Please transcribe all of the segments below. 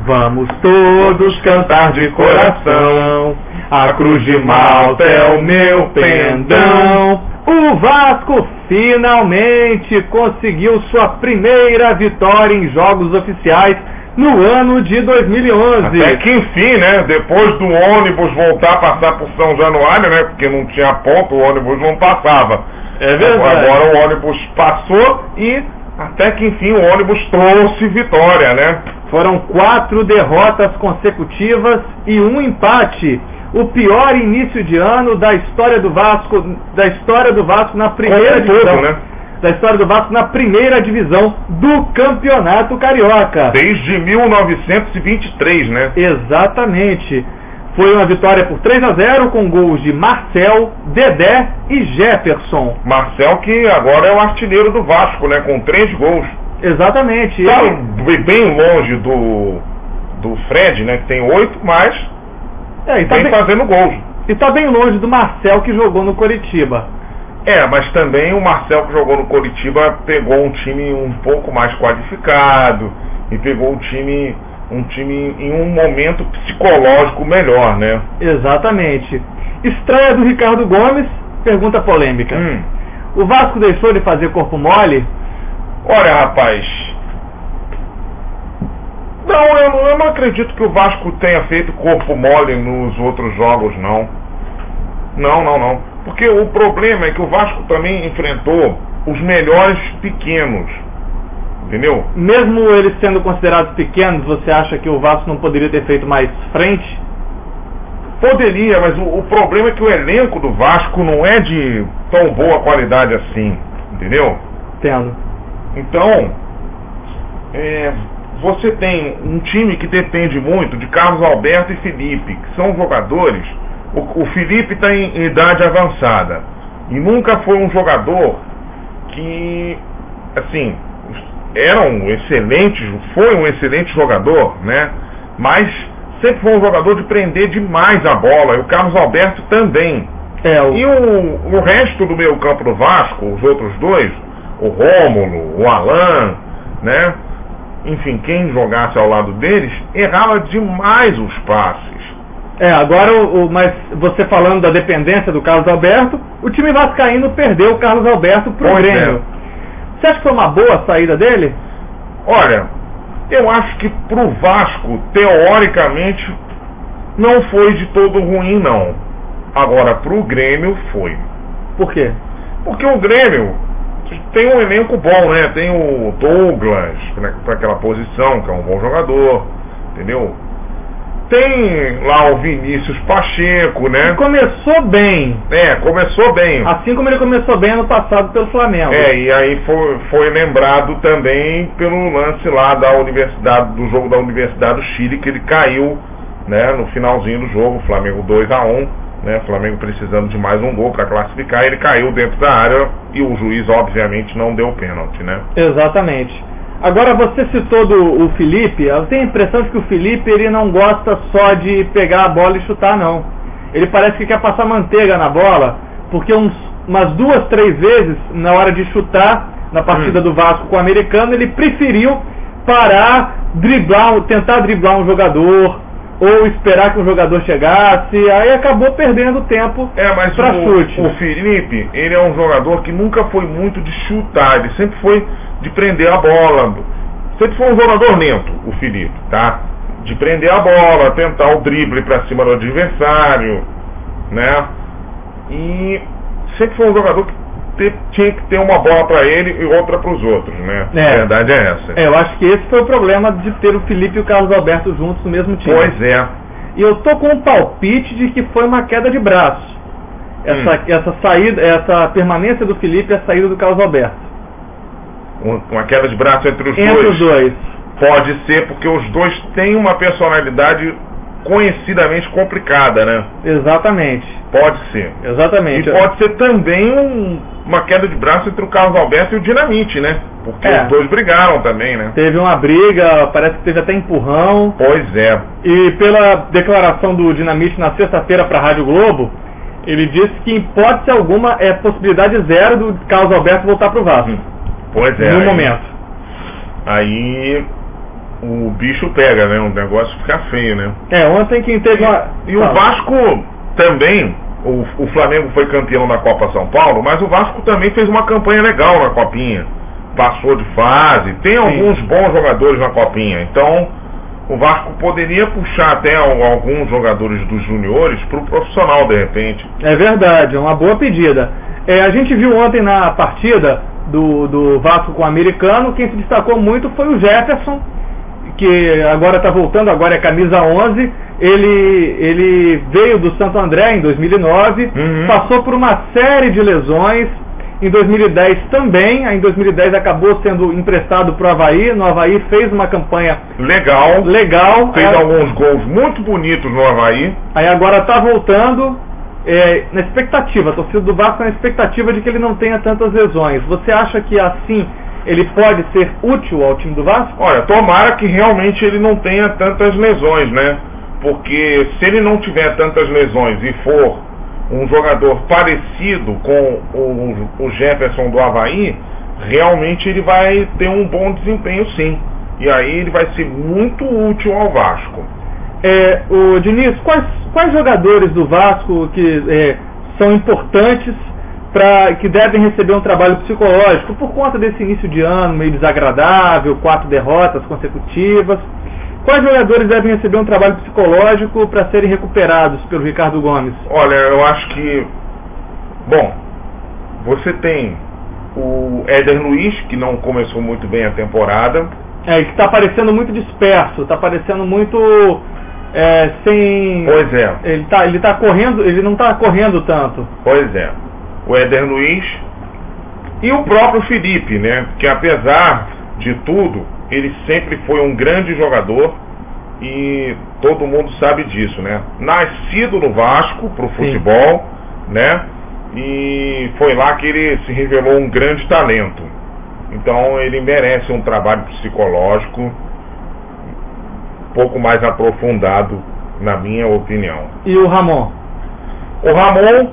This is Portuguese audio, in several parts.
Vamos todos cantar de coração, a Cruz de Malta é o meu pendão. O Vasco finalmente conseguiu sua primeira vitória em jogos oficiais no ano de 2011. Até que enfim, né? Depois do ônibus voltar a passar por São Januário, né? Porque não tinha ponto, o ônibus não passava. É verdade. Agora o ônibus passou e até que enfim o ônibus trouxe vitória, né? Foram 4 derrotas consecutivas e um empate. O pior início de ano da história do Vasco, na primeira divisão, né? Da história do Vasco na primeira divisão do Campeonato Carioca. Desde 1923, né? Exatamente. Foi uma vitória por 3-0 com gols de Marcel, Dedé e Jefferson. Marcel, que agora é o artilheiro do Vasco, né? Com 3 gols. Exatamente. Tá bem longe do Fred, né? Que tem 8, mas vem fazendo gols. E tá bem longe do Marcel, que jogou no Coritiba. Mas também o Marcel, que jogou no Coritiba, pegou um time um pouco mais qualificado e pegou um time em um momento psicológico melhor, né? Exatamente. Estreia do Ricardo Gomes, pergunta polêmica. O Vasco deixou de fazer corpo mole? Olha, rapaz, eu não acredito que o Vasco tenha feito corpo mole nos outros jogos, não. Não. Porque o problema é que o Vasco também enfrentou os melhores pequenos, entendeu? Mesmo eles sendo considerados pequenos, você acha que o Vasco não poderia ter feito mais frente? Poderia, mas o problema é que o elenco do Vasco não é de tão boa qualidade assim, entendeu? Entendo. Então, você tem um time que depende muito de Carlos Alberto e Felipe, que são jogadores. O Felipe está em idade avançada e nunca foi um jogador que, assim, foi um excelente jogador, né? Mas sempre foi um jogador de prender demais a bola, e o Carlos Alberto também. E o resto do meio campo do Vasco, os outros dois, o Rômulo, o Alan, né? Enfim, quem jogasse ao lado deles, errava demais os passes. Mas você falando da dependência do Carlos Alberto, o time vascaíno perdeu o Carlos Alberto pro Grêmio. Você acha que foi uma boa saída dele? Olha, eu acho que pro Vasco, teoricamente, não foi de todo ruim, não. Agora, pro Grêmio, foi. Por quê? Porque o Grêmio tem um elenco bom, né? Tem o Douglas para aquela posição, que é um bom jogador, entendeu? Tem lá o Vinícius Pacheco, né? E começou bem. Começou bem. Assim como ele começou bem ano passado pelo Flamengo. E aí foi lembrado também pelo lance lá do jogo da Universidade do Chile, que ele caiu, né, no finalzinho do jogo, Flamengo 2-1, né? Flamengo precisando de mais um gol para classificar, ele caiu dentro da área e o juiz obviamente não deu pênalti, né? Exatamente. Agora, você citou o Felipe. Eu tenho a impressão de que o Felipe ele não gosta só de pegar a bola e chutar, não. Ele parece que quer passar manteiga na bola, porque umas 2, 3 vezes, na hora de chutar, na partida do Vasco com o americano, ele preferiu parar, tentar driblar um jogador, ou esperar que o jogador chegasse, aí acabou perdendo tempo para chute. O Felipe, ele é um jogador que nunca foi muito de chutar, ele sempre foi de prender a bola. Sempre foi um jogador lento, o Felipe, tá? De prender a bola, tentar o drible para cima do adversário, né? E sempre foi um jogador que tinha que ter uma bola para ele e outra para os outros, né? A verdade é essa. Eu acho que esse foi o problema de ter o Felipe e o Carlos Alberto juntos no mesmo time. Pois é. E eu tô com um palpite de que foi uma queda de braço. Essa permanência do Felipe e a saída do Carlos Alberto. Uma queda de braço entre os dois. Pode ser, porque os dois têm uma personalidade conhecidamente complicada, né? Exatamente. Pode ser. Exatamente. E pode ser também uma queda de braço entre o Carlos Alberto e o Dinamite, né? Porque os dois brigaram também, né? Teve uma briga, parece que teve até empurrão. Pois é. E pela declaração do Dinamite na sexta-feira para a Rádio Globo, ele disse que em hipótese alguma é possibilidade zero do Carlos Alberto voltar para o Vasco. Pois é. No momento. Aí o bicho pega, né? O negócio fica feio, né? Ontem quem teve uma... E o Vasco também, o Flamengo foi campeão da Copa São Paulo, mas o Vasco também fez uma campanha legal na Copinha. Passou de fase, tem alguns bons jogadores na Copinha. Então, o Vasco poderia puxar até alguns jogadores dos juniores para o profissional, de repente. É verdade, é uma boa pedida. A gente viu ontem na partida do Vasco com o Americano, quem se destacou muito foi o Jefferson, que agora está voltando, agora é camisa 11. Ele veio do Santo André em 2009, passou por uma série de lesões. Em 2010 também, em 2010 acabou sendo emprestado para o Avaí. No Avaí fez uma campanha legal, fez alguns gols muito bonitos no Avaí. Aí agora está voltando, na expectativa, a torcida do Vasco na expectativa de que ele não tenha tantas lesões. Você acha que assim ele pode ser útil ao time do Vasco? Olha, tomara que realmente ele não tenha tantas lesões, né? Porque se ele não tiver tantas lesões e for um jogador parecido com o Jefferson do Avaí, realmente ele vai ter um bom desempenho, sim. E aí ele vai ser muito útil ao Vasco. O Diniz, quais jogadores do Vasco que são importantes, que devem receber um trabalho psicológico por conta desse início de ano meio desagradável, 4 derrotas consecutivas? Quais jogadores devem receber um trabalho psicológico para serem recuperados pelo Ricardo Gomes? Olha, eu acho que... Bom, você tem o Éder Luiz, que não começou muito bem a temporada. Que está parecendo muito disperso, está parecendo muito sem... Pois é. Ele tá correndo, ele não está correndo tanto. Pois é. O Éder Luiz e o próprio Felipe, né? Que apesar de tudo, ele sempre foi um grande jogador e todo mundo sabe disso, né? Nascido no Vasco pro futebol, né? E foi lá que ele se revelou um grande talento. Então ele merece um trabalho psicológico um pouco mais aprofundado, na minha opinião. E o Ramon? O Ramon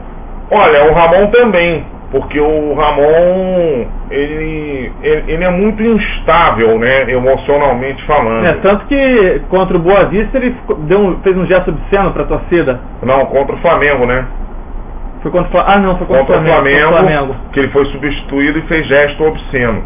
também. Porque o Ramon, ele é muito instável, né, emocionalmente falando. Tanto que contra o Boa Vista ele fez um gesto obsceno para a torcida. Não, contra o Flamengo, né? Foi contra o Flamengo. Que ele foi substituído e fez gesto obsceno.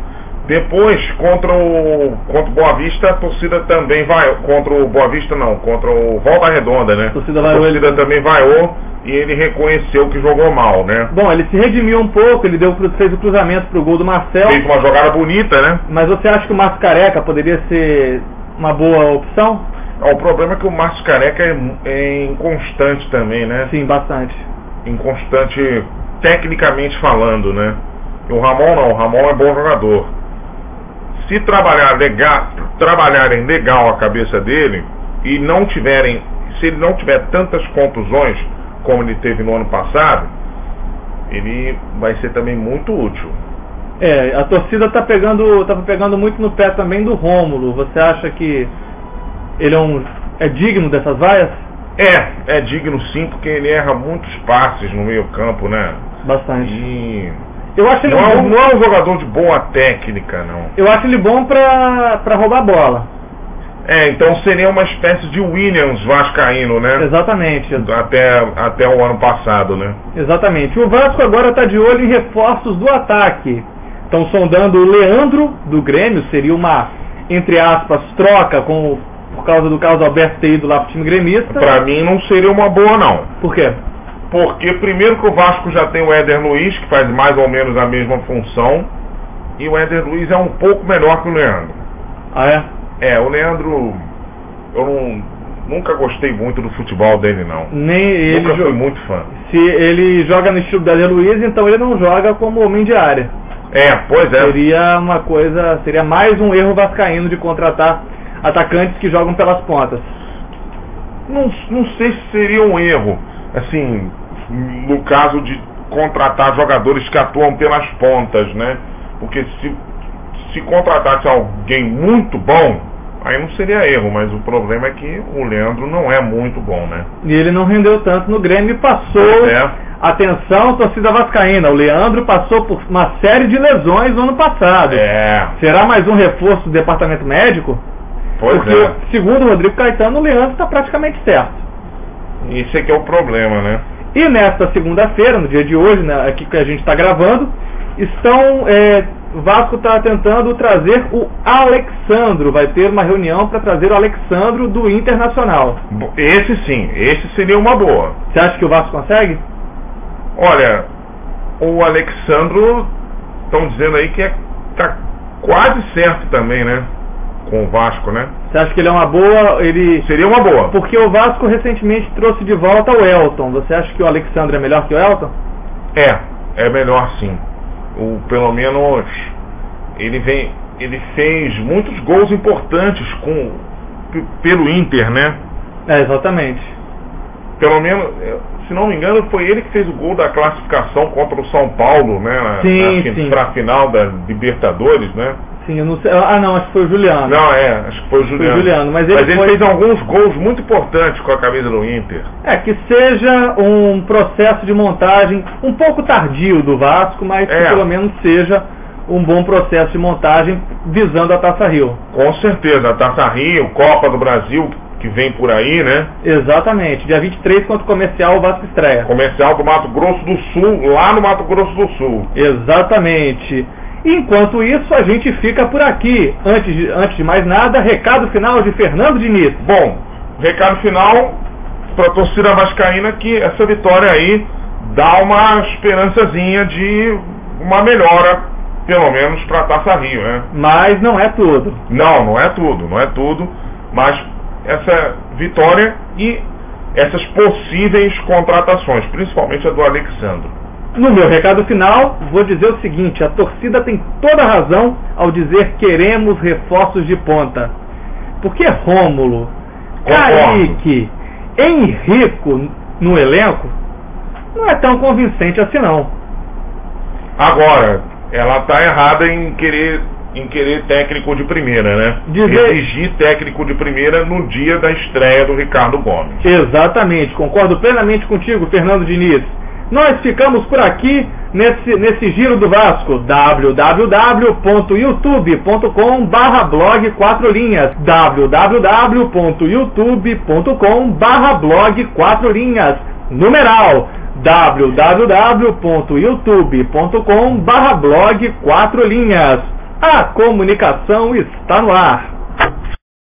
Depois, contra o Boa Vista, a torcida também vai. Contra o Boa Vista não, contra o Volta Redonda, né? A torcida também vaiou. E ele reconheceu que jogou mal, né? Bom, ele se redimiu um pouco, ele fez o cruzamento pro gol do Marcel. Fez uma jogada bonita, né? Mas você acha que o Márcio Careca poderia ser uma boa opção? O problema é que o Márcio Careca é inconstante também, né? Sim, bastante. Inconstante tecnicamente falando, né? E o Ramon não, o Ramon é bom jogador. Se trabalharem legal a cabeça dele e se ele não tiver tantas contusões como ele teve no ano passado, ele vai ser também muito útil. A torcida tá pegando muito no pé também do Rômulo. Você acha que ele é digno dessas vaias? É digno sim, porque ele erra muitos passes no meio campo, né? Bastante. E eu acho ele não é um jogador de boa técnica, não. Eu acho ele bom pra roubar a bola. Então seria uma espécie de Williams vascaíno, né? Exatamente. Até o ano passado, né? Exatamente. O Vasco agora está de olho em reforços do ataque. Estão sondando o Leandro, do Grêmio, seria uma, entre aspas, troca por causa do Carlos Alberto ter ido lá pro time gremista. Pra mim não seria uma boa, não. Por quê? Porque primeiro que o Vasco já tem o Éder Luiz, que faz mais ou menos a mesma função, e o Éder Luiz é um pouco melhor que o Leandro. Ah, é? O Leandro, eu nunca gostei muito do futebol dele, não. Nem ele. Nunca fui muito fã. Se ele joga no estilo do Éder Luiz, então ele não joga como homem de área. Pois é. Seria mais um erro vascaíno de contratar atacantes que jogam pelas pontas. Não sei se seria um erro, assim, no caso de contratar jogadores que atuam pelas pontas, né? Porque se contratasse alguém muito bom, aí não seria erro, mas o problema é que o Leandro não é muito bom, né? E ele não rendeu tanto no Grêmio e passou, atenção, torcida vascaína, o Leandro passou por uma série de lesões no ano passado. Será mais um reforço do departamento médico? Pois Porque, é. segundo o Rodrigo Caetano, o Leandro está praticamente certo. Esse aqui é o problema, né? E nesta segunda-feira, no dia de hoje, né, aqui que a gente está gravando, o Vasco está tentando trazer o Alexandro. Vai ter uma reunião para trazer o Alexandro do Internacional. Esse sim, esse seria uma boa. Você acha que o Vasco consegue? Olha, o Alexandro, estão dizendo aí que tá quase certo também, né? Com o Vasco, né? Você acha que ele é uma boa? Seria uma boa. Porque o Vasco recentemente trouxe de volta o Elton. Você acha que o Alexandro é melhor que o Elton? É melhor sim. Pelo menos ele fez muitos gols importantes pelo Inter, né? Exatamente. Pelo menos, se não me engano, foi ele que fez o gol da classificação contra o São Paulo, né? Sim. Para a final da Libertadores, né? Sim, eu não sei. Não, acho que foi o Juliano. Não, acho que foi o Juliano. Mas ele fez alguns gols muito importantes com a camisa do Inter. Que seja um processo de montagem um pouco tardio do Vasco, mas que pelo menos seja um bom processo de montagem visando a Taça Rio. Com certeza, a Taça Rio, Copa do Brasil, que vem por aí, né? Exatamente. Dia 23, contra o Comercial, o Vasco estreia. Comercial do Mato Grosso do Sul, lá no Mato Grosso do Sul. Exatamente. Enquanto isso, a gente fica por aqui. Antes de mais nada, recado final de Fernando Diniz. Bom, recado final para a torcida vascaína, que essa vitória aí dá uma esperançazinha de uma melhora, pelo menos para a Taça Rio, né? Mas não é tudo. Não é tudo, mas essa vitória e essas possíveis contratações, principalmente a do Alexandro. No meu recado final, vou dizer o seguinte: a torcida tem toda a razão ao dizer queremos reforços de ponta. Porque Rômulo, Kaique, Henrico no elenco não é tão convincente assim não. Agora, ela está errada em querer técnico de primeira, né? Exigir técnico de primeira no dia da estreia do Ricardo Gomes. Exatamente, concordo plenamente contigo, Fernando Diniz. Nós ficamos por aqui nesse Giro do Vasco. www.youtube.com/blog 4 linhas www.youtube.com/blog 4 linhas numeral www.youtube.com/blog 4 linhas. A comunicação está no ar.